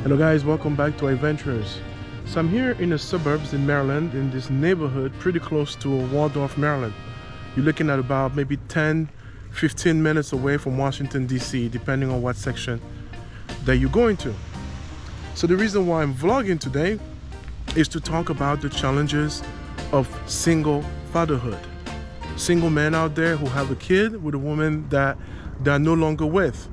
Hello guys, welcome back to IvainTures. So I'm here in the suburbs in Maryland, in this neighborhood pretty close to Waldorf, Maryland. You're looking at about maybe 10-15 minutes away from Washington DC, depending on what section that you're going to. So the reason why I'm vlogging today is to talk about the challenges of single fatherhood. Single men out there who have a kid with a woman that they're no longer with.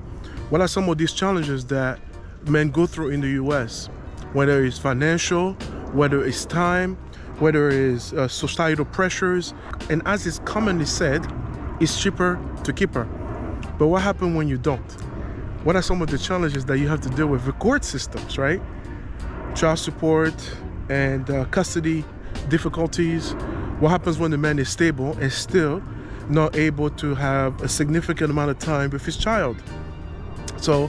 What are some of these challenges that men go through in the US, whether it's financial, whether it's time, whether it's societal pressures, and as is commonly said, it's cheaper to keep her. But what happens when you don't? What are some of the challenges that you have to deal with the court systems, right? Child support and custody difficulties. What happens when the man is stable and still not able to have a significant amount of time with his child? So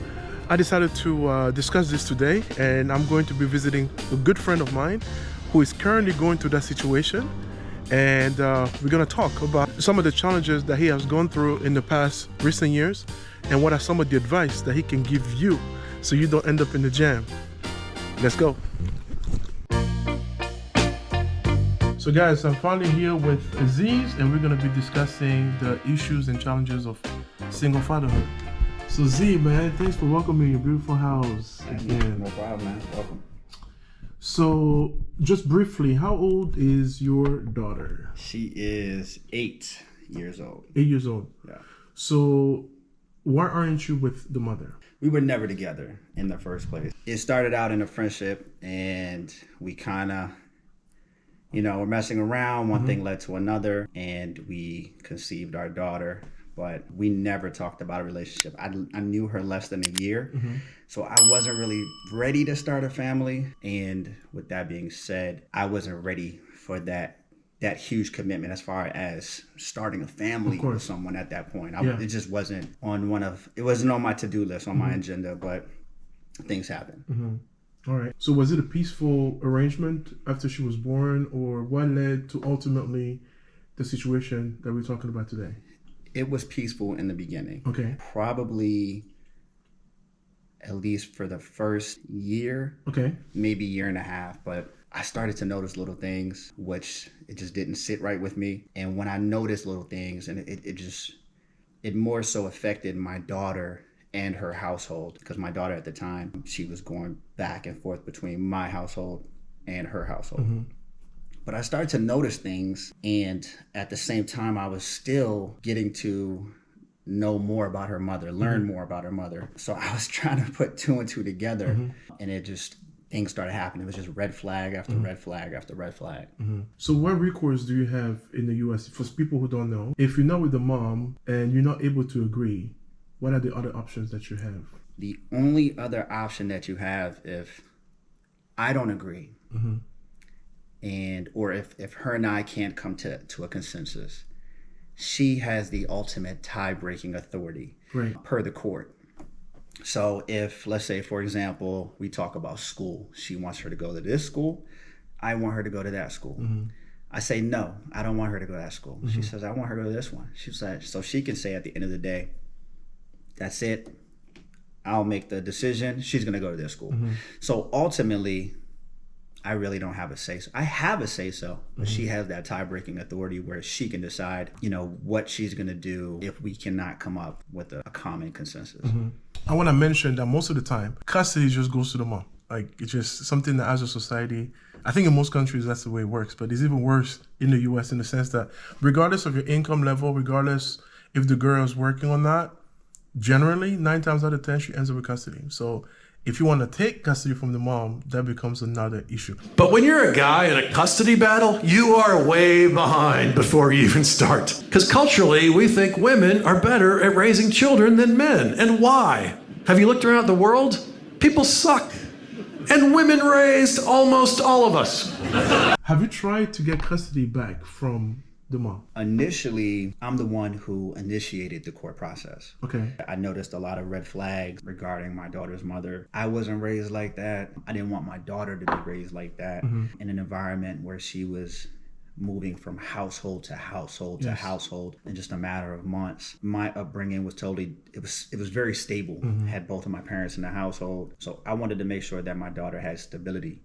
I decided to discuss this today, and I'm going to be visiting a good friend of mine who is currently going through that situation, and we're going to talk about some of the challenges that he has gone through in the past recent years and what are some of the advice that he can give you so you don't end up in the jam. Let's go. So guys, I'm finally here with Aziz, and we're going to be discussing the issues and challenges of single fatherhood. So Z, man, thanks for welcoming your beautiful house again. No problem, man. Welcome. So, just briefly, how old is your daughter? She is 8 years old. 8 years old. Yeah. So, why aren't you with the mother? We were never together in the first place. It started out in a friendship, and we kind of, were messing around. One thing led to another, and we conceived our daughter. But we never talked about a relationship. I knew her less than a year, so I wasn't really ready to start a family. And with that being said, I wasn't ready for that huge commitment as far as starting a family with someone at that point. It just wasn't on it wasn't on my to-do list, on my agenda, but things happened. All right. So was it a peaceful arrangement after she was born, or what led to ultimately the situation that we're talking about today? It was peaceful in the beginning. Okay. Probably at least for the first year. Okay. Maybe year and a half. But I started to notice little things, which it just didn't sit right with me. And when I noticed little things, and it more so affected my daughter and her household, because my daughter at the time, she was going back and forth between my household and her household. But I started to notice things, and at the same time, I was still getting to know more about her mother, learn more about her mother. So I was trying to put two and two together, and things started happening. It was just red flag after red flag after red flag. So what recourse do you have in the US? For people who don't know, if you're not with the mom and you're not able to agree, what are the other options that you have? The only other option that you have, if I don't agree, or if her and I can't come to a consensus, she has the ultimate tie-breaking authority per the court. So if, let's say, for example, we talk about school, she wants her to go to this school, I want her to go to that school. I say, no, I don't want her to go to that school. She says, I want her to go to this one. She said, so she can say at the end of the day, that's it, I'll make the decision, she's gonna go to this school. So ultimately, I really don't have a say-so. I have a say-so, but she has that tie-breaking authority where she can decide, what she's going to do if we cannot come up with a common consensus. I want to mention that most of the time, custody just goes to the mom. Like, it's just something that as a society, I think in most countries that's the way it works, but it's even worse in the US in the sense that regardless of your income level, regardless if the girl is working or not, generally, 9 times out of 10, she ends up with custody. So if you want to take custody from the mom, that becomes another issue. But when you're a guy in a custody battle, you are way behind before you even start. Because culturally, we think women are better at raising children than men. And why? Have you looked around the world? People suck. And women raised almost all of us. Have you tried to get custody back from the mom? Initially, I'm the one who initiated the court process. Okay. I noticed a lot of red flags regarding my daughter's mother. I wasn't raised like that. I didn't want my daughter to be raised like that in an environment where she was moving from household to household to household in just a matter of months. My upbringing was it was very stable. I had both of my parents in the household. So I wanted to make sure that my daughter had stability.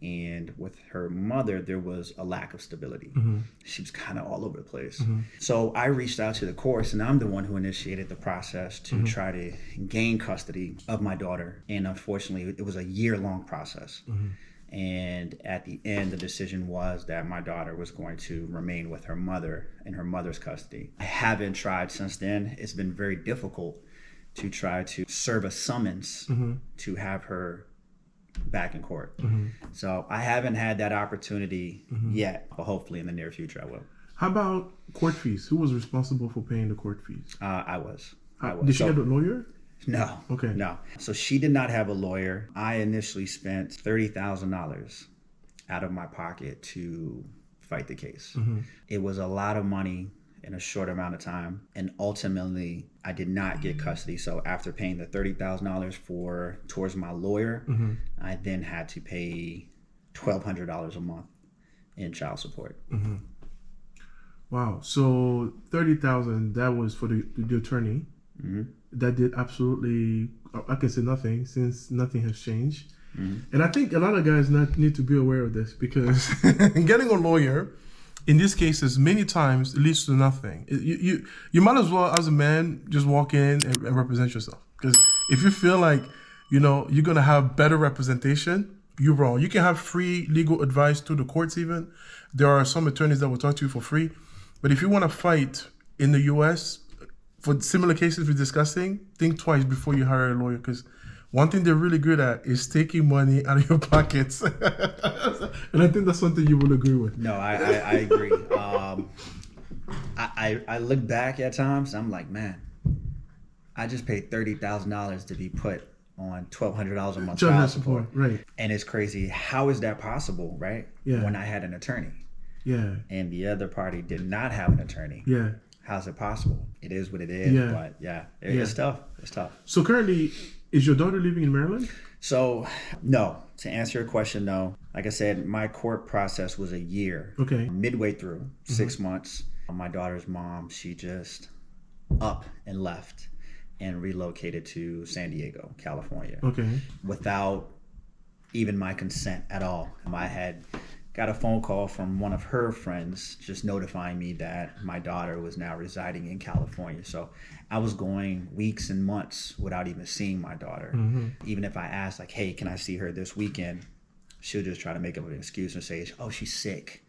And with her mother, there was a lack of stability. She was kind of all over the place. So I reached out to the courts, and I'm the one who initiated the process to try to gain custody of my daughter. And unfortunately, it was a year-long process. And at the end, the decision was that my daughter was going to remain with her mother in her mother's custody. I haven't tried since then. It's been very difficult to try to serve a summons to have her back in court. So I haven't had that opportunity yet, but hopefully in the near future I will. How about court fees? Who was responsible for paying the court fees? I was. Did she get a lawyer? No. Okay. No. So she did not have a lawyer. I initially spent $30,000 out of my pocket to fight the case. It was a lot of money in a short amount of time, and ultimately I did not get custody. So after paying the $30,000 towards my lawyer, I then had to pay $1,200 a month in child support. Wow. So $30,000, that was for the attorney. That did absolutely, I can say nothing, since nothing has changed. And I think a lot of guys need to be aware of this, because getting a lawyer in these cases many times it leads to nothing. You might as well, as a man, just walk in and represent yourself, because if you feel like you're gonna have better representation, you're wrong. You can have free legal advice through the courts. Even there are some attorneys that will talk to you for free, but if you want to fight in the US for similar cases we're discussing, think twice before you hire a lawyer, because one thing they're really good at is taking money out of your pockets. And I think that's something you will agree with. No, I agree. I look back at times, I'm like, man, I just paid $30,000 to be put on $1,200 a month child support. Right. And it's crazy. How is that possible, right? Yeah. When I had an attorney. Yeah. And the other party did not have an attorney. Yeah. How's it possible? It is what it is. Yeah. But it's tough. It's tough. So currently, is your daughter living in Maryland? So, no. To answer your question, no. Like I said, my court process was a year. Okay. Midway through, 6 months, my daughter's mom, she just up and left and relocated to San Diego, California. Okay. Without even my consent at all. I had got a phone call from one of her friends just notifying me that my daughter was now residing in California. So I was going weeks and months without even seeing my daughter. Even if I asked, like, hey, can I see her this weekend? She'll just try to make up an excuse and say, oh, she's sick.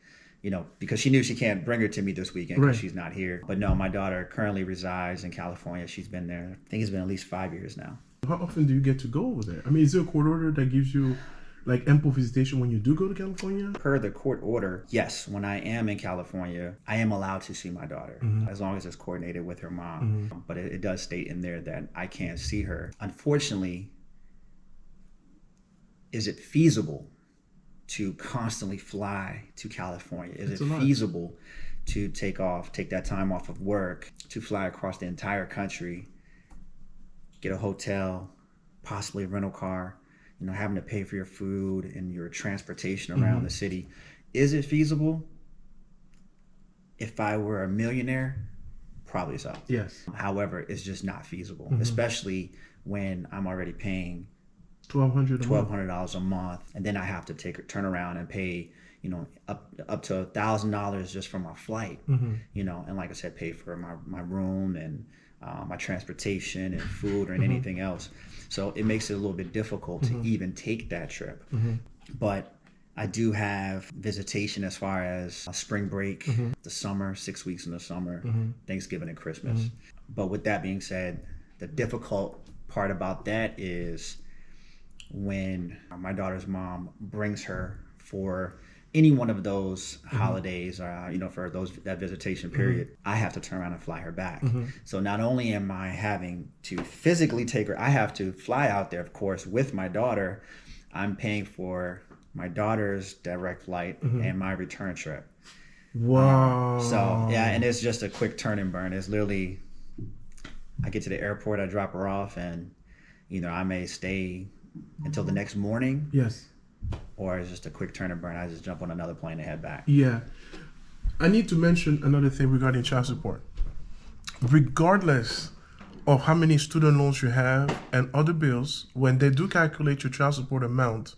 Because she knew she can't bring her to me this weekend because she's not here. But no, my daughter currently resides in California. She's been there, I think it's been at least 5 years now. How often do you get to go over there? I mean, is there a court order that gives you like ample visitation when you do go to California? Per the court order, yes, when I am in California, I am allowed to see my daughter as long as it's coordinated with her mom. But it does state in there that I can't see her. Unfortunately, is it feasible to constantly fly to California? Is it feasible to take that time off of work to fly across the entire country, get a hotel, possibly a rental car, having to pay for your food and your transportation around the city? Is it feasible? If I were a millionaire, probably so. Yes. However, it's just not feasible, especially when I'm already paying $1,200 a month, and then I have to turn around and pay, up to $1,000 just for my flight, and like I said, pay for my room and my transportation and food and anything else. So it makes it a little bit difficult to even take that trip. But I do have visitation as far as spring break, the summer, 6 weeks in the summer, Thanksgiving and Christmas. But with that being said, the difficult part about that is when my daughter's mom brings her for any one of those holidays, for that visitation period, I have to turn around and fly her back. So not only am I having to physically take her, I have to fly out there, of course, with my daughter. I'm paying for my daughter's direct flight and my return trip. Wow. And it's just a quick turn and burn. It's literally, I get to the airport, I drop her off, and I may stay until the next morning. Yes. Or it's just a quick turn and burn. I just jump on another plane and head back. Yeah. I need to mention another thing regarding child support. Regardless of how many student loans you have and other bills, when they do calculate your child support amount,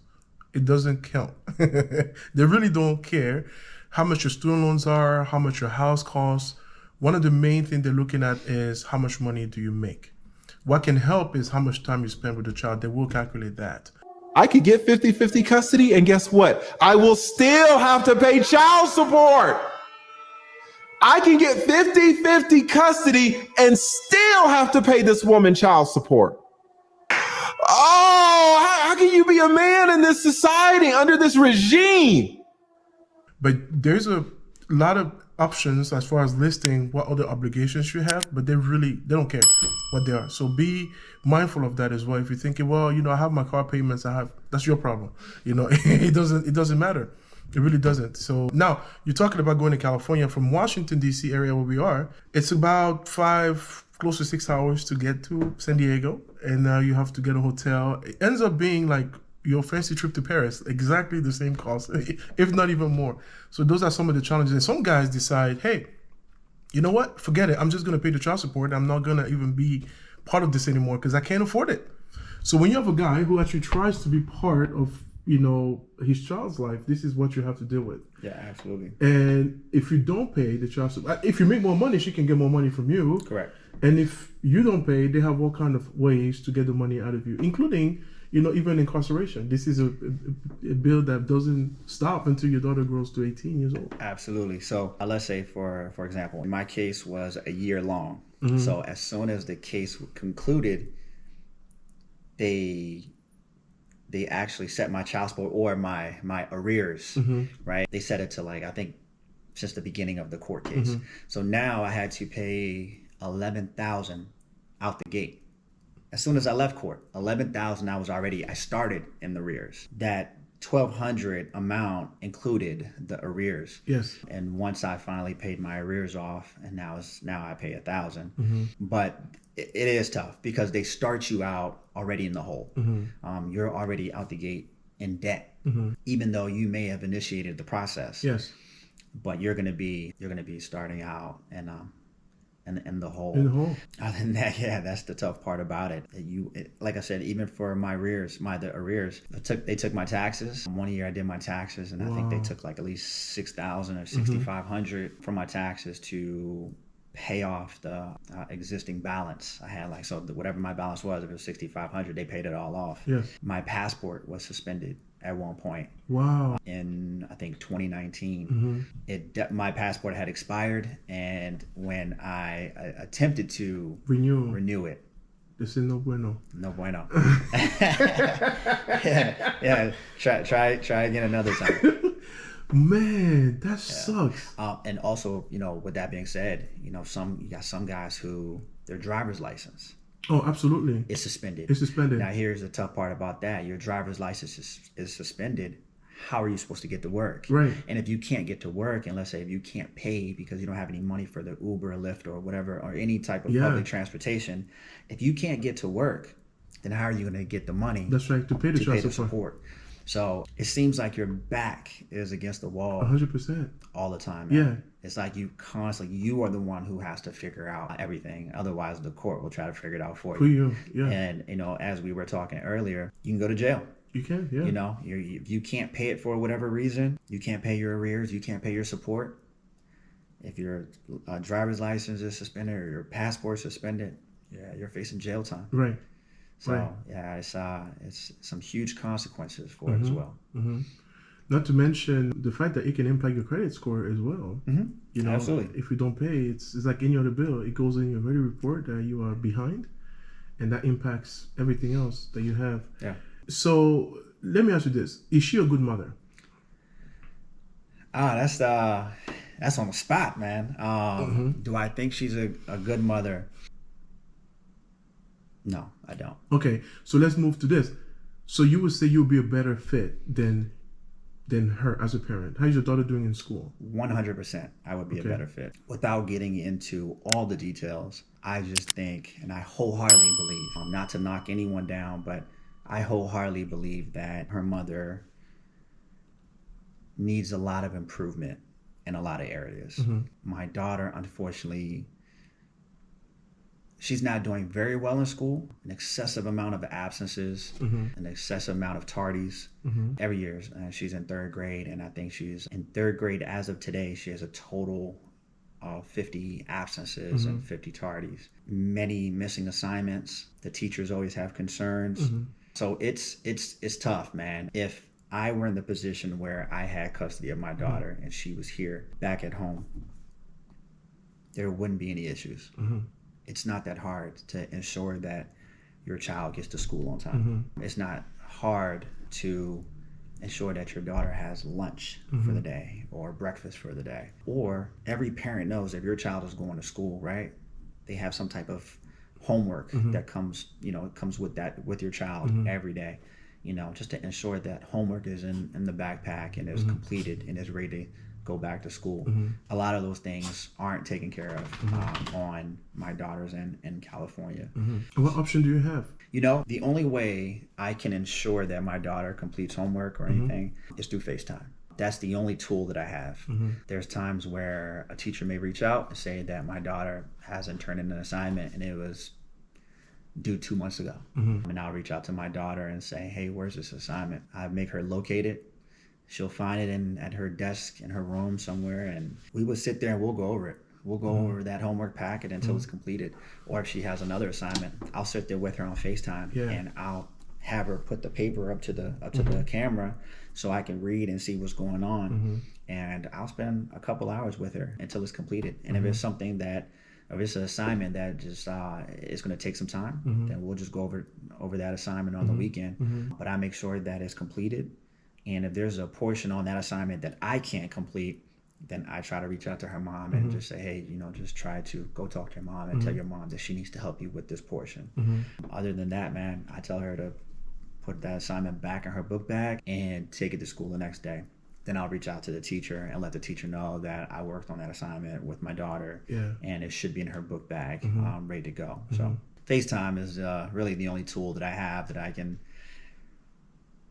it doesn't count. They really don't care how much your student loans are, how much your house costs. One of the main things they're looking at is how much money do you make. What can help is how much time you spend with the child. They will calculate that. I could get 50-50 custody, and guess what? I will still have to pay child support. I can get 50-50 custody and still have to pay this woman child support. Oh, how can you be a man in this society under this regime? But there's a lot of options as far as listing what other obligations you have, but they don't care what they are. So be mindful of that as well. If you're thinking, well, I have my car payments, that's your problem. It doesn't matter. It really doesn't. So now you're talking about going to California from Washington, D.C. area where we are. It's about close to 6 hours to get to San Diego. And now you have to get a hotel. It ends up being like your fancy trip to Paris, exactly the same cost, if not even more. So those are some of the challenges. And some guys decide, hey, you know what? Forget it. I'm just going to pay the child support. I'm not going to even be part of this anymore because I can't afford it. So when you have a guy who actually tries to be part of his child's life, this is what you have to deal with. Yeah, absolutely. And if you don't pay the child support, if you make more money, she can get more money from you. Correct. And if you don't pay, they have all kind of ways to get the money out of you, including, even incarceration. This is a bill that doesn't stop until your daughter grows to 18 years old. Absolutely. So let's say, for example, my case was a year long. Mm-hmm. So as soon as the case concluded, they actually set my child support or my arrears, Mm-hmm. right? They set it to I think since the beginning of the court case. Mm-hmm. So now I had to pay $11,000 out the gate. As soon as I left court, $11,000 I started in the arrears. That $1,200 amount included the arrears. Yes. And once I finally paid my arrears off, and now I pay $1,000. Mm-hmm. But it is tough because they start you out already in the hole. Mm-hmm. You're already out the gate in debt, Mm-hmm. even though you may have initiated the process. Yes. But you're gonna be starting out and in the hole. In the hole. Other than that, yeah, that's the tough part about it. Like I said, even for my arrears, they took my taxes. One year I did my taxes, and I think they took at least $6,000 or $6,500 from my taxes to pay off the existing balance I had. Whatever my balance was, if it was $6,500, they paid it all off. Yes. My passport was suspended at one point. Wow. In I think 2019, my passport had expired, and when I attempted to renew it, this is no bueno. No bueno. yeah. Try again another time. Man, that sucks. And also, with that being said, you got some guys who their driver's license. Oh, absolutely. It's suspended. It's suspended. Now, here's the tough part about that. Your driver's license is suspended. How are you supposed to get to work? Right. And if you can't get to work, and let's say if you can't pay because you don't have any money for the Uber or Lyft or whatever, or any type of public transportation, if you can't get to work, then how are you going to get the money? That's right, to pay the child support? So it seems like your back is against the wall 100%. all the time. Man. Yeah. It's like you are the one who has to figure out everything. Otherwise, the court will try to figure it out for you. Yeah. And, as we were talking earlier, you can go to jail. You can, yeah. You can't pay it for whatever reason. You can't pay your arrears. You can't pay your support. If your driver's license is suspended or your passport suspended, yeah, you're facing jail time. Right. So right. Yeah, it's some huge consequences for it as well. Mm-hmm. Not to mention the fact that it can impact your credit score as well. Mm-hmm. Absolutely. If you don't pay, it's like any other bill. It goes in your credit report that you are behind, and that impacts everything else that you have. Yeah. So let me ask you this: is she a good mother? That's on the spot, man. Do I think she's a good mother? No, I don't. Okay, so let's move to this. So you would say you'll be a better fit than her as a parent. How's your daughter doing in school? 100%, I would be a better fit. Without getting into all the details, I just think, and I wholeheartedly believe, not to knock anyone down, but I wholeheartedly believe that her mother needs a lot of improvement in a lot of areas. Mm-hmm. My daughter, unfortunately, she's not doing very well in school. An excessive amount of absences, an excessive amount of tardies every year. She's in 3rd grade, and I think she's in 3rd grade as of today. She has a total of 50 absences and 50 tardies. Many missing assignments. The teachers always have concerns. So it's tough, man. If I were in the position where I had custody of my daughter and she was here back at home, there wouldn't be any issues. It's not that hard to ensure that your child gets to school on time. It's not hard to ensure that your daughter has lunch for the day or breakfast for the day. Or every parent knows if your child is going to school, right? They have some type of homework that comes, comes with your child every day, just to ensure that homework is in the backpack and is completed and is ready to go back to school. A lot of those things aren't taken care of on my daughters in California. What option do you have? The only way I can ensure that my daughter completes homework or anything is through FaceTime. That's the only tool that I have. There's times where a teacher may reach out and say that my daughter hasn't turned in an assignment and it was due 2 months ago. And I'll reach out to my daughter and say, hey, where's this assignment? I make her locate it. She'll find it at her desk in her room somewhere, and we would sit there and we'll go over it. We'll go over that homework packet until it's completed. Or if she has another assignment, I'll sit there with her on FaceTime and I'll have her put the paper up to the camera so I can read and see what's going on. And I'll spend a couple hours with her until it's completed. And if it's something if it's an assignment that just is going to take some time, then we'll just go over that assignment on the weekend. But I make sure that it's completed. And if there's a portion on that assignment that I can't complete, then I try to reach out to her mom and just say, hey, just try to go talk to your mom and tell your mom that she needs to help you with this portion. Other than that, man, I tell her to put that assignment back in her book bag and take it to school the next day. Then I'll reach out to the teacher and let the teacher know that I worked on that assignment with my daughter and it should be in her book bag, ready to go. So FaceTime is really the only tool that I have that I can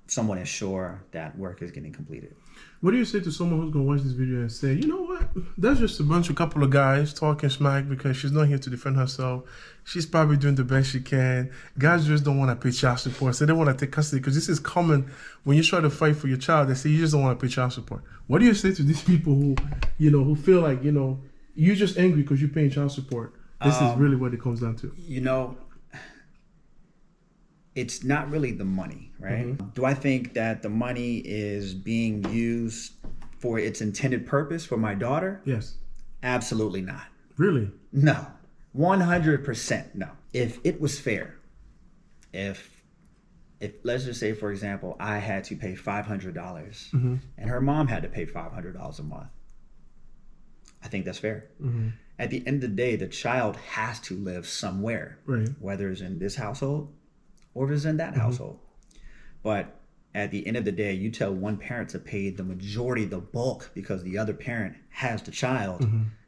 somewhat ensure that work is getting completed. What do you say to someone who's going to watch this video and say, you know what, that's just a couple of guys talking smack because she's not here to defend herself. She's probably doing the best she can. Guys just don't want to pay child support, so they want to take custody, because this is common when you try to fight for your child. They say you just don't want to pay child support. What do you say to these people who, who feel like, you're just angry because you're paying child support? This is really what it comes down to. It's not really the money, right? Do I think that the money is being used for its intended purpose for my daughter? Yes. Absolutely not. Really? No. 100% no. If it was fair, if let's just say, for example, I had to pay $500 and her mom had to pay $500 a month, I think that's fair. At the end of the day, the child has to live somewhere, right? Whether it's in this household or if it's in that household. But at the end of the day, you tell one parent to pay the majority, the bulk, because the other parent has the child.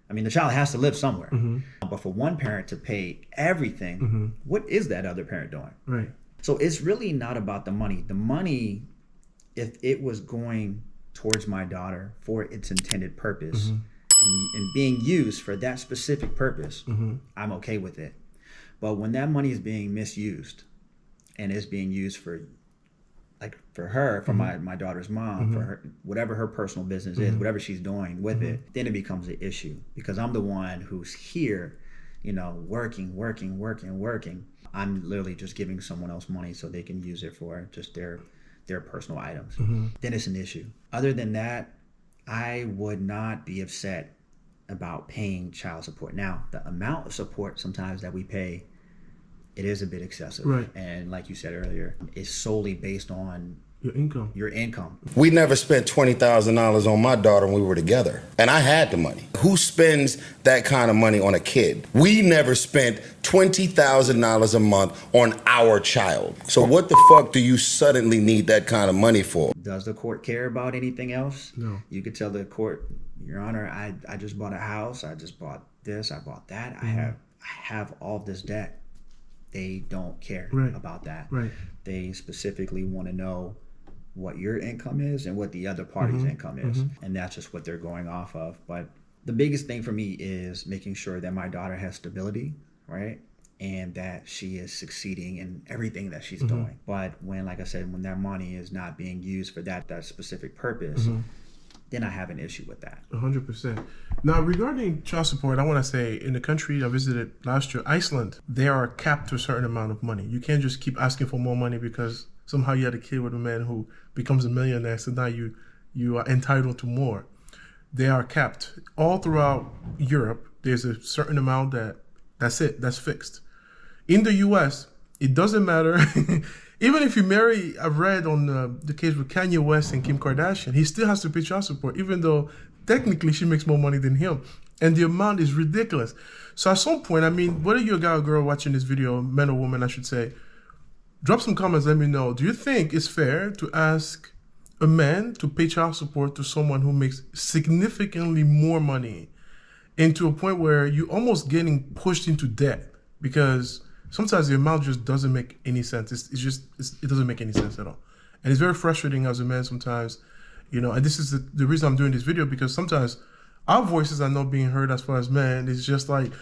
I mean, the child has to live somewhere. But for one parent to pay everything, what is that other parent doing? Right. So it's really not about the money. The money, if it was going towards my daughter for its intended purpose and being used for that specific purpose, I'm okay with it. But when that money is being misused, and it's being used for her, for my daughter's mom, for her, whatever her personal business is, whatever she's doing with it, then it becomes an issue, because I'm the one who's here, working. I'm literally just giving someone else money so they can use it for just their personal items. Then it's an issue. Other than that, I would not be upset about paying child support. Now, the amount of support sometimes that we pay, it is a bit excessive. Right. And like you said earlier, it's solely based on your income. We never spent $20,000 on my daughter when we were together, and I had the money. Who spends that kind of money on a kid? We never spent $20,000 a month on our child. So what the fuck do you suddenly need that kind of money for? Does the court care about anything else? No. You could tell the court, Your Honor, I just bought a house, I just bought this, I bought that, I have all this debt. They don't care about that. Right. They specifically want to know what your income is and what the other party's income is. And that's just what they're going off of. But the biggest thing for me is making sure that my daughter has stability, right? And that she is succeeding in everything that she's doing. But when, like I said, when that money is not being used for that specific purpose, then I have an issue with that. 100%. Now, regarding child support, I want to say in the country I visited last year, Iceland, they are capped to a certain amount of money. You can't just keep asking for more money because somehow you had a kid with a man who becomes a millionaire, so now you are entitled to more. They are capped. All throughout Europe, there's a certain amount that's it, that's fixed. In the US, it doesn't matter. Even if you marry, I've read on the case with Kanye West and Kim Kardashian, he still has to pay child support, even though technically she makes more money than him. And the amount is ridiculous. So at some point, I mean, whether you're a guy or girl watching this video, man or woman, I should say, drop some comments, let me know. Do you think it's fair to ask a man to pay child support to someone who makes significantly more money, and to a point where you're almost getting pushed into debt? Because sometimes the amount just doesn't make any sense. It doesn't make any sense at all. And it's very frustrating as a man sometimes, and this is the reason I'm doing this video, because sometimes our voices are not being heard as far as men. It's just like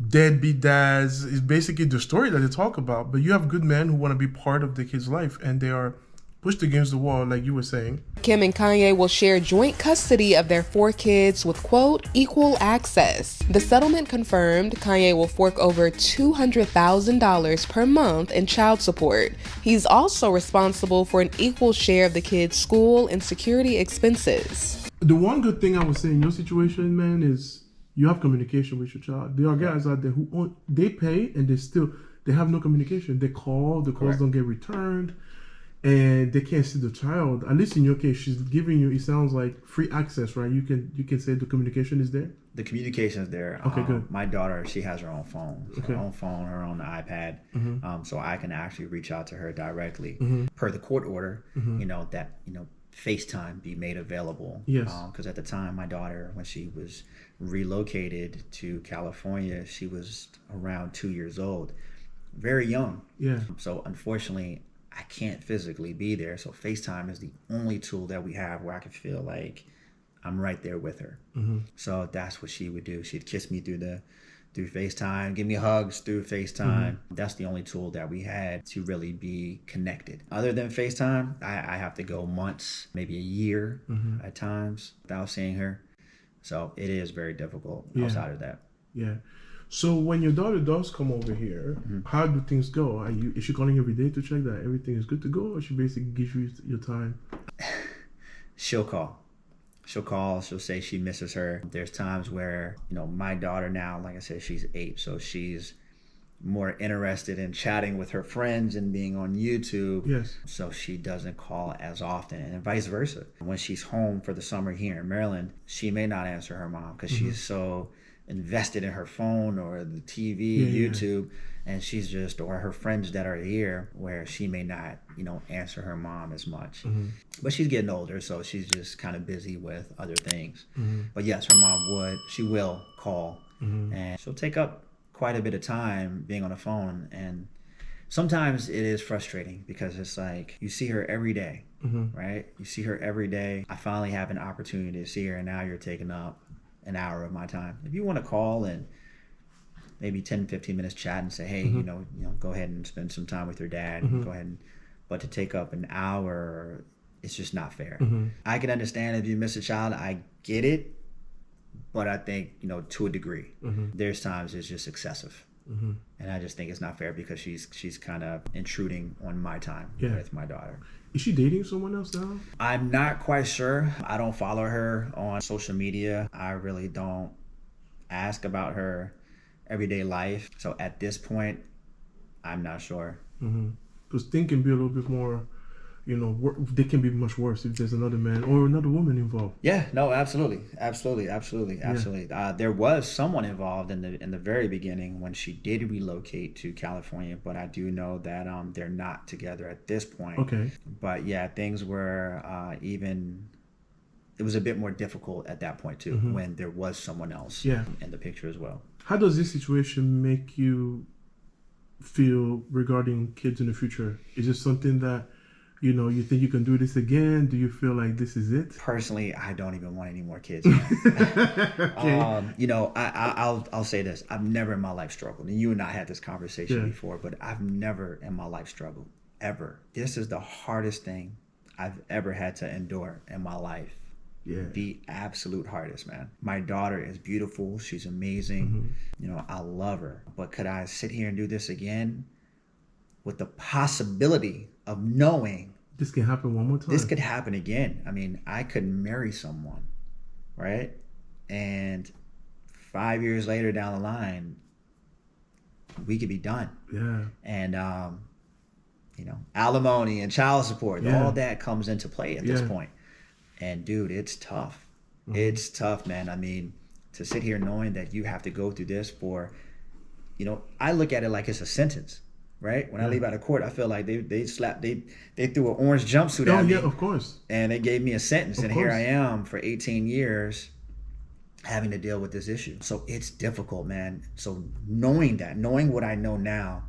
deadbeat dads is basically the story that they talk about. But you have good men who want to be part of the kid's life, and they are pushed against the wall, like you were saying. Kim and Kanye will share joint custody of their 4 kids with, quote, equal access. The settlement confirmed Kanye will fork over $200,000 per month in child support. He's also responsible for an equal share of the kids' school and security expenses. The one good thing I would say in your situation, man, is you have communication with your child. There are guys out there who they pay and they have no communication. They call, the calls don't get returned, and they can't see the child. At least in your case, she's giving you, it sounds like, free access, right? You can say the communication is there? The communication is there. Okay, good. My daughter, she has her own phone. So her own phone, her own iPad. So I can actually reach out to her directly. Per the court order, that FaceTime be made available. Yes. Because at the time, my daughter, when she was relocated to California, she was around 2 years old. Very young. Yeah. So unfortunately, I can't physically be there. So FaceTime is the only tool that we have where I can feel like I'm right there with her. So that's what she would do. She'd kiss me through FaceTime, give me hugs through FaceTime. That's the only tool that we had to really be connected. Other than FaceTime, I have to go months, maybe a year at times without seeing her. So it is very difficult outside of that. Yeah. So when your daughter does come over here, how do things go? Is she calling every day to check that everything is good to go, or she basically gives you your time? She'll call. She'll say she misses her. There's times where, my daughter now, like I said, she's 8, so she's more interested in chatting with her friends and being on YouTube. Yes. So she doesn't call as often, and vice versa. When she's home for the summer here in Maryland, she may not answer her mom because she's so invested in her phone or the TV, YouTube, and she's just, or her friends that are here, where she may not, answer her mom as much. But she's getting older, so she's just kind of busy with other things. But yes, her mom will call, and she'll take up quite a bit of time being on the phone. And sometimes it is frustrating because it's like, you see her every day, right? You see her every day. I finally have an opportunity to see her, and now you're taking up an hour of my time. If you want to call and maybe 10, 15 minutes chat and say, hey, go ahead and spend some time with your dad, go ahead but to take up an hour, it's just not fair. I can understand if you miss a child, I get it, but I think, to a degree, there's times it's just excessive. And I just think it's not fair because she's kind of intruding on my time with my daughter. Is she dating someone else now? I'm not quite sure. I don't follow her on social media. I really don't ask about her everyday life. So at this point, I'm not sure. Because things can be a little bit more, they can be much worse if there's another man or another woman involved. Yeah, no, absolutely. There was someone involved in the very beginning when she did relocate to California, but I do know that they're not together at this point. Okay. But yeah, things were it was a bit more difficult at that point too, when there was someone else in the picture as well. How does this situation make you feel regarding kids in the future? Is it something that You know, you think you can do this again? Do you feel like this is it? Personally, I don't even want any more kids. Man. Okay. You know, I'll say this: I've never in my life struggled. And you and I had this conversation before, but I've never in my life struggled ever. This is the hardest thing I've ever had to endure in my life. Yeah. The absolute hardest, man. My daughter is beautiful. She's amazing. You know, I love her. But could I sit here and do this again with the possibility of knowing This can happen one more time. this could happen again? I mean, I could marry someone, right? And 5 years later down the line, we could be done. Yeah. And, you know, alimony and child support, all that comes into play at this point. And dude, it's tough. It's tough, man. I mean, to sit here knowing that you have to go through this for, you know, I look at it like it's a sentence, right? When I leave out of court, I feel like they threw an orange jumpsuit at me. Yeah, of course. And they gave me a sentence. Of And course. here I am for 18 years having to deal with this issue. So it's difficult, man. So knowing what I know now,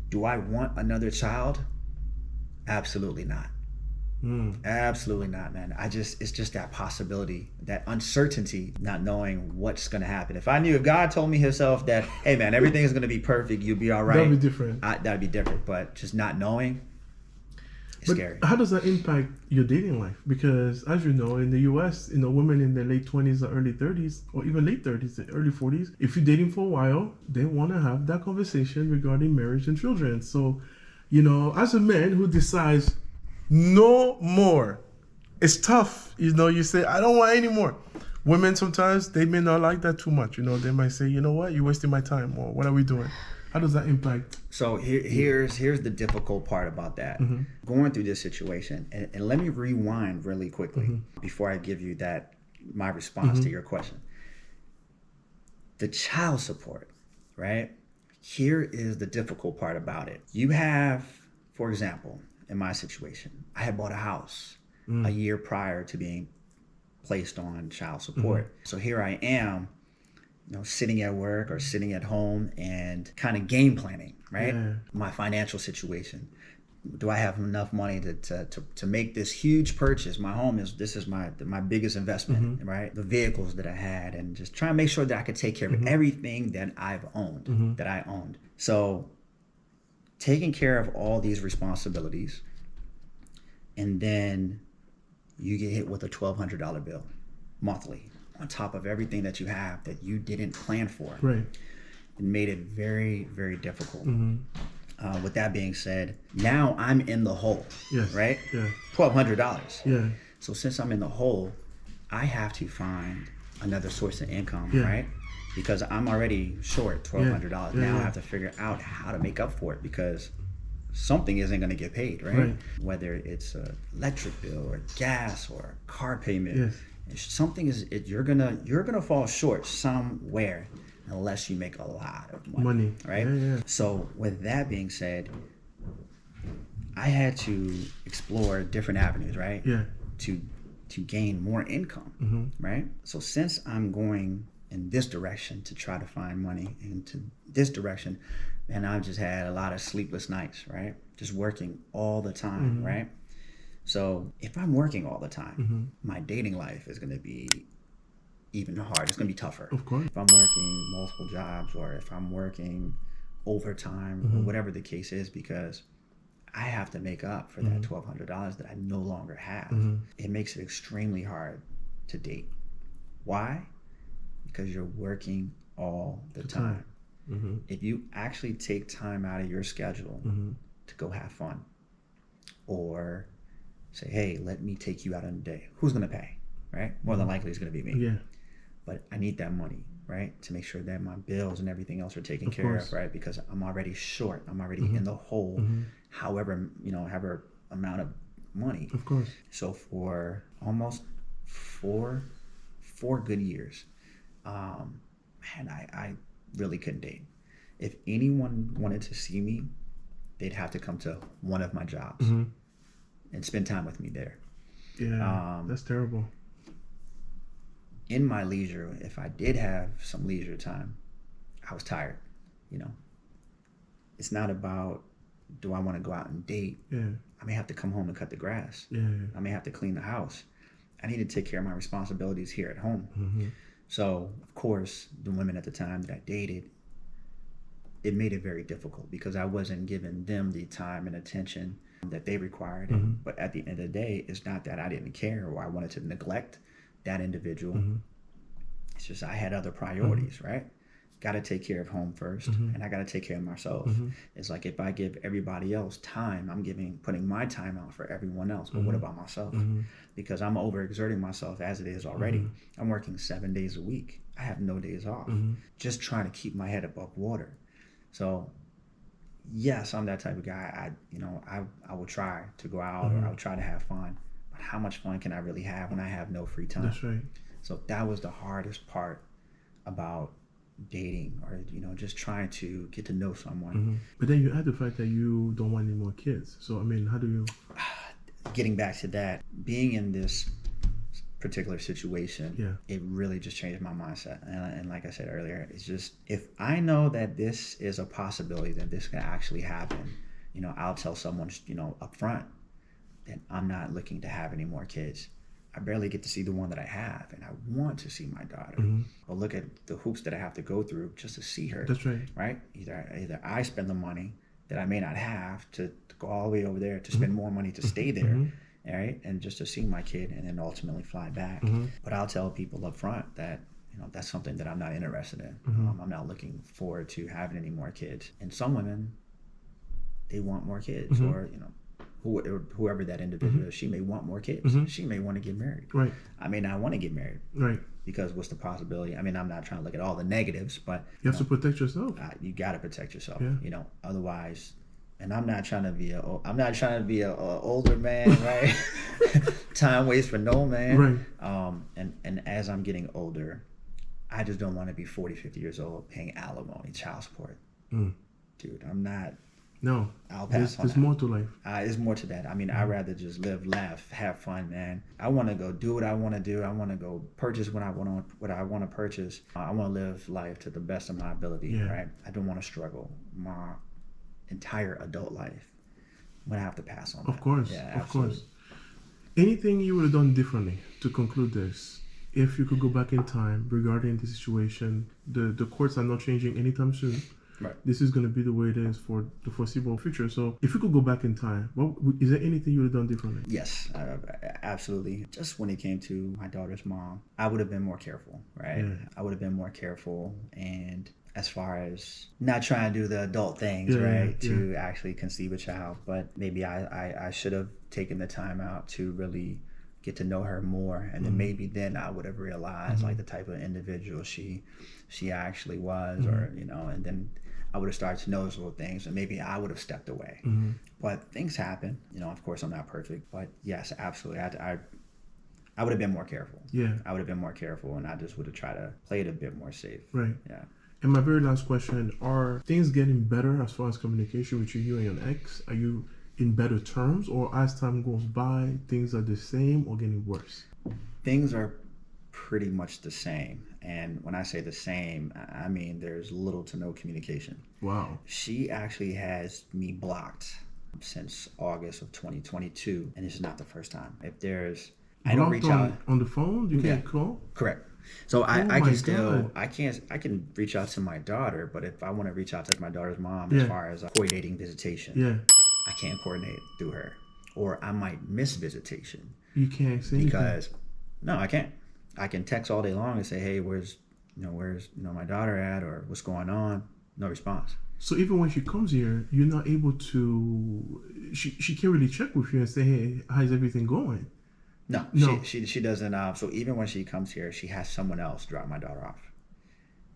do I want another child? Absolutely not. Absolutely not, man. It's just that possibility, that uncertainty, not knowing what's going to happen. If God told me himself that, hey man, everything is going to be perfect, you'll be all right. That'd be different. That'd be different. But just not knowing, it's scary. How does that impact your dating life? Because as you know, in the US, you know, women in their late 20s or early 30s, or even late 30s, early 40s, if you're dating for a while, they want to have that conversation regarding marriage and children. So, you know, as a man who decides no more, it's tough. You know, you say, I don't want any more. Women sometimes, they may not like that too much. You know, they might say, you know what, you're wasting my time, or what are we doing? How does that impact? So here's the difficult part about that. Going through this situation, and let me rewind really quickly before I give you my response to your question. The child support, right? Here is the difficult part about it. You have, for example, in my situation, I had bought a house a year prior to being placed on child support. So here I am, you know, sitting at work or sitting at home and kind of game planning, right? My financial situation. Do I have enough money to make this huge purchase? My home this is my biggest investment, right? The vehicles that I had, and just trying to make sure that I could take care of everything that I've owned, that I owned. So taking care of all these responsibilities, and then you get hit with a $1,200 bill monthly on top of everything that you have that you didn't plan for. Right. It made it very, very difficult. With that being said, now I'm in the hole, right? Yeah. $1,200. Yeah. So since I'm in the hole, I have to find another source of income, right? Because I'm already short $1,200. Now I have to figure out how to make up for it, because something isn't going to get paid, right? Whether it's an electric bill or gas or a car payment, something is you're gonna fall short somewhere unless you make a lot of money, right? So with that being said, I had to explore different avenues, right? To gain more income, right? So since I'm going in this direction to try to find money into this direction, and I've just had a lot of sleepless nights, right? Just working all the time, right? So if I'm working all the time, my dating life is going to be even hard. It's going to be tougher. Of course. If I'm working multiple jobs, or if I'm working overtime, or whatever the case is, because I have to make up for that $1,200 that I no longer have. It makes it extremely hard to date. Why? Because you're working all the time. If you actually take time out of your schedule to go have fun, or say, hey, let me take you out on a day, who's going to pay, right? More than likely it's going to be me. But I need that money, right? To make sure that my bills and everything else are taken care of, right? Because I'm already short. I'm already in the hole, however amount of money. Of course. So for almost four good years, man, I really couldn't date. If anyone wanted to see me, they'd have to come to one of my jobs and spend time with me there. That's terrible. In my leisure, if I did have some leisure time, I was tired. You know, it's not about do I want to go out and date? I may have to come home and cut the grass. I may have to clean the house. I need to take care of my responsibilities here at home. So, of course, the women at the time that I dated, it made it very difficult because I wasn't giving them the time and attention that they required. But at the end of the day, it's not that I didn't care or I wanted to neglect that individual. It's just I had other priorities, right? Got to take care of home first, and I got to take care of myself. It's like if I give everybody else time, I'm putting my time out for everyone else. But what about myself? Because I'm overexerting myself as it is already. I'm working 7 days a week. I have no days off. Just trying to keep my head above water. So yes, I'm that type of guy. I will try to go out or I will try to have fun. But how much fun can I really have when I have no free time? That's right. So that was the hardest part about dating, or just trying to get to know someone. But then you add the fact that you don't want any more kids. So I mean, how do you? Getting back to that, being in this particular situation, it really just changed my mindset. And like I said earlier, it's just if I know that this is a possibility that this can actually happen, I'll tell someone up front that I'm not looking to have any more kids. I barely get to see the one that I have, and I want to see my daughter. But look at the hoops that I have to go through just to see her. That's right. Right? Either I spend the money that I may not have to go all the way over there to spend more money to stay there, all right, and just to see my kid and then ultimately fly back. But I'll tell people up front that that's something that I'm not interested in. I'm not looking forward to having any more kids. And some women, they want more kids, or whoever that individual is, she may want more kids. She may want to get married. Right. I may not want to get married. Right. Because what's the possibility? I mean, I'm not trying to look at all the negatives, but you have to protect yourself. You got to protect yourself. Yeah. Otherwise, and I'm not trying to be a older man, right? Time waits for no man. Right. And as I'm getting older, I just don't want to be 40, 50 years old paying alimony, child support. Dude, I'm not. No, I'll pass on there's that. more to life. There's more to that. I mean, I'd rather just live, laugh, have fun, man. I want to go do what I want to do. I want to go purchase what I want to purchase. I want to live life to the best of my ability, right? I don't want to struggle my entire adult life. I'm going to have to pass on that. Of course, yeah, of absolutely. course. Anything you would have done differently to conclude this? If you could go back in time regarding the situation, the courts are not changing anytime soon. Right. This is going to be the way it is for the foreseeable future. So if you could go back in time, is there anything you would have done differently? Yes, absolutely. Just when it came to my daughter's mom, I would have been more careful, right? I would have been more careful, and as far as not trying to do the adult things, right, to actually conceive a child, but maybe I should have taken the time out to really get to know her more, and then maybe then I would have realized like the type of individual she actually was, or and then I would have started to notice little things, and maybe I would have stepped away. But things happen, of course I'm not perfect, but yes, absolutely, I would have been more careful. I would have been more careful, and I just would have tried to play it a bit more safe. Right. Yeah. And my very last question, are things getting better as far as communication with you and your ex? Are you in better terms, or as time goes by, things are the same or getting worse? Things are pretty much the same. And when I say the same, I mean there's little to no communication. Wow. She actually has me blocked since August of 2022, and this is not the first time. If there's, I don't reach out on the phone. You can't call. Correct. So I my can still God. I can reach out to my daughter, but if I want to reach out to my daughter's mom as far as coordinating visitation, I can't coordinate through her, or I might miss visitation. You can't say because no, I can't. I can text all day long and say, hey, where's my daughter at, or what's going on? No response. So even when she comes here, you're not able to. She can't really check with you and say, hey, how's everything going? No. She doesn't. So even when she comes here, she has someone else drop my daughter off.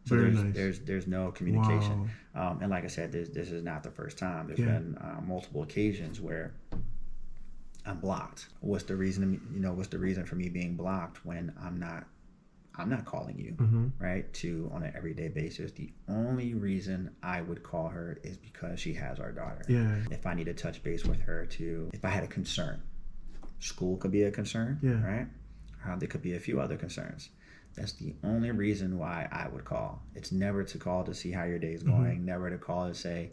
So there's no communication. Wow. And like I said, this is not the first time. There's been multiple occasions where I'm blocked. What's the reason? What's the reason for me being blocked when I'm not calling you, right? On an everyday basis. The only reason I would call her is because she has our daughter. Yeah. If I need to touch base with her if I had a concern, school could be a concern, right? There could be a few other concerns. That's the only reason why I would call. It's never to call to see how your day is going, never to call to say,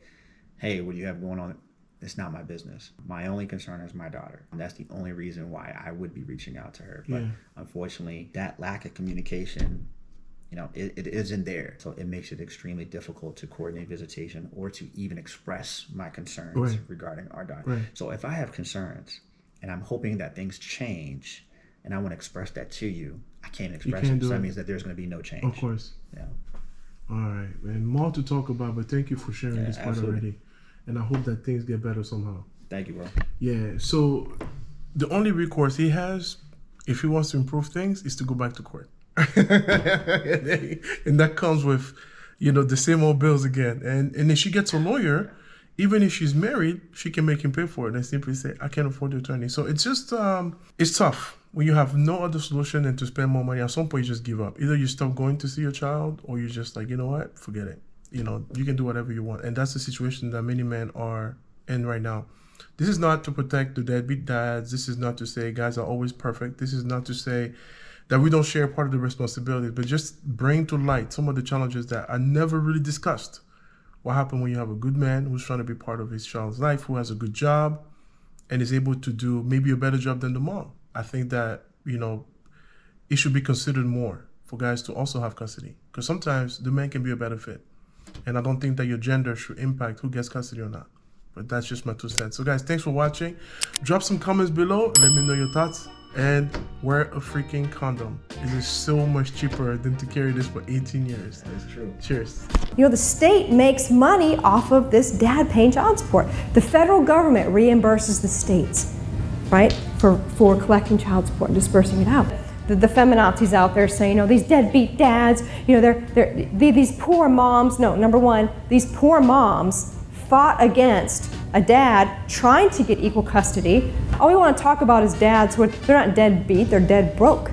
hey, what do you have going on it's not my business. My only concern is my daughter. And that's the only reason why I would be reaching out to her. But unfortunately, that lack of communication, it isn't there. So it makes it extremely difficult to coordinate visitation or to even express my concerns regarding our daughter. Right. So if I have concerns and I'm hoping that things change and I want to express that to you, I can't express it. So that means that there's going to be no change. Of course. Yeah. All right, and more to talk about, but thank you for sharing this part already. And I hope that things get better somehow. Thank you, bro. Yeah, so the only recourse he has, if he wants to improve things, is to go back to court. And that comes with, the same old bills again. And if she gets a lawyer, even if she's married, she can make him pay for it and simply say, I can't afford the attorney. So it's just, it's tough. When you have no other solution than to spend more money, at some point you just give up. Either you stop going to see your child, or you're just like, you know what, forget it. You can do whatever you want. And that's the situation that many men are in right now. This is not to protect the deadbeat dads. This is not to say guys are always perfect. This is not to say that we don't share part of the responsibilities, but just bring to light some of the challenges that are never really discussed. What happens when you have a good man who's trying to be part of his child's life, who has a good job, and is able to do maybe a better job than the mom? I think that, it should be considered more for guys to also have custody. Because sometimes the man can be a better fit. And I don't think that your gender should impact who gets custody or not. But that's just my 2 cents. So guys, thanks for watching. Drop some comments below. Let me know your thoughts. And wear a freaking condom. It is so much cheaper than to carry this for 18 years. That's true. Cheers. The state makes money off of this dad paying child support. The federal government reimburses the states, right, for collecting child support and dispersing it out. The feminazis out there saying, these deadbeat dads, these poor moms. No, number one, these poor moms fought against a dad trying to get equal custody. All we want to talk about is dads who they're not deadbeat, they're dead broke.